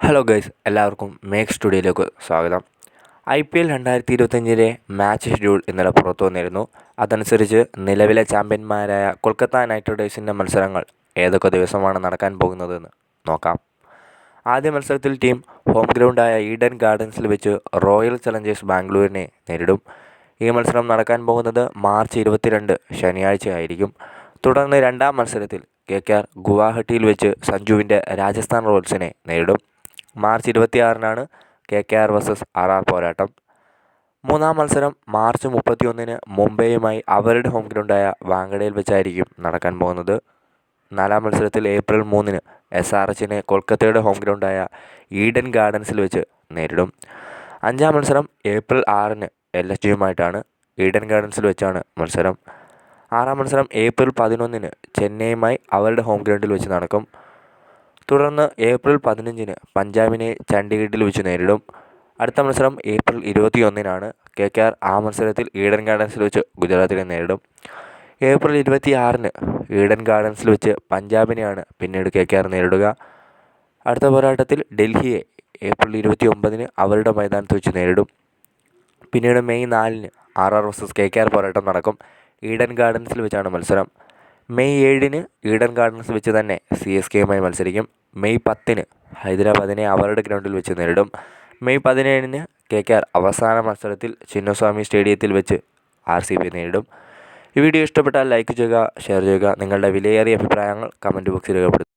Hello guys, എല്ലാവർക്കും make സ്റ്റുഡിയോയിലേക്ക് സ്വാഗതം. IPL 2025 match schedule ഇന്നലെ പുറത്തു വന്നിരുന്നു. അതനുസരിച്ച് നിലവിലെ ചാമ്പ്യന്മാരായ കൊൽക്കത്ത നൈറ്റ് റൈഡേഴ്സിൻ്റെ മത്സരങ്ങൾ ഏതൊക്കെ ദിവസമാണ് നടക്കാൻ പോകുന്നതെന്ന് നോക്കാം. ആദ്യ മത്സരത്തിൽ ടീം ഹോം ഗ്രൗണ്ടായ ഈഡൻ ഗാർഡൻസിൽ വെച്ച് റോയൽ ചലഞ്ചേഴ്സ് ബാംഗ്ലൂരിനെ നേരിടും. ഈ മത്സരം നടക്കാൻ പോകുന്നത് മാർച്ച് 22 ശനിയാഴ്ച ആയിരിക്കും. തുടർന്ന് രണ്ടാം മത്സരത്തിൽ KKR ഗുവാഹട്ടിയിൽ വെച്ച് സഞ്ജുവിൻ്റെ രാജസ്ഥാൻ റോയൽസിനെ നേരിടും. മാർച്ച് 26-നാണ് KKR വേഴ്സസ് RR പോരാട്ടം. മൂന്നാം മത്സരം മാർച്ച് 31-ന് മുംബൈയുമായി അവരുടെ ഹോം ഗ്രൗണ്ടായ വാങ്കഡയിൽ വെച്ചായിരിക്കും നടക്കാൻ പോകുന്നത്. നാലാം മത്സരത്തിൽ ഏപ്രിൽ 3-ന് SRHനെ കൊൽക്കത്തയുടെ ഹോം ഗ്രൗണ്ടായ ഈഡൻ ഗാർഡൻസിൽ വെച്ച് നേരിടും. അഞ്ചാം മത്സരം ഏപ്രിൽ 6-ന് LSGയുമായിട്ടാണ്. ഈഡൻ ഗാർഡൻസിൽ വെച്ചാണ് മത്സരം. ആറാം മത്സരം ഏപ്രിൽ 11-ന് ചെന്നൈയുമായി അവരുടെ ഹോം ഗ്രൗണ്ടിൽ വെച്ച് നടക്കും. തുടർന്ന് ഏപ്രിൽ 15-ന് പഞ്ചാബിനെ ചണ്ഡീഗഡിൽ വെച്ച് നേരിടും. അടുത്ത മത്സരം ഏപ്രിൽ 21-നാണ്. KKR ആ മത്സരത്തിൽ ഈഡൻ ഗാർഡൻസിൽ വെച്ച് ഗുജറാത്തിനെ നേരിടും. ഏപ്രിൽ 26-ന് ഈഡൻ ഗാർഡൻസിൽ വെച്ച് പഞ്ചാബിനെയാണ് പിന്നീട് KKR നേരിടുക. അടുത്ത പോരാട്ടത്തിൽ ഡൽഹിയെ ഏപ്രിൽ 29-ന് അവരുടെ മൈതാനത്ത് വെച്ച് നേരിടും. പിന്നീട് മെയ് 4-ന് RR വേഴ്സസ് KKR പോരാട്ടം നടക്കും. ഈഡൻ ഗാർഡൻസിൽ വെച്ചാണ് മത്സരം. മെയ് 7-ന് ഈഡൻ ഗാർഡൻസിൽ വെച്ച് തന്നെ CSKയുമായി മത്സരിക്കും. മെയ് 10-ന് ഹൈദരാബാദിനെ അവരുടെ ഗ്രൗണ്ടിൽ വെച്ച് നേരിടും. മെയ് 17-ന് KKR അവസാന മത്സരത്തിൽ ചിന്നസ്വാമി സ്റ്റേഡിയത്തിൽ വെച്ച് RCB നേരിടും. ഈ വീഡിയോ ഇഷ്ടപ്പെട്ടാൽ ലൈക്ക് ചെയ്യുക, ഷെയർ ചെയ്യുക. നിങ്ങളുടെ വിലയേറിയ അഭിപ്രായങ്ങൾ കമൻറ്റ് ബോക്സിൽ രേഖപ്പെടുത്തുക.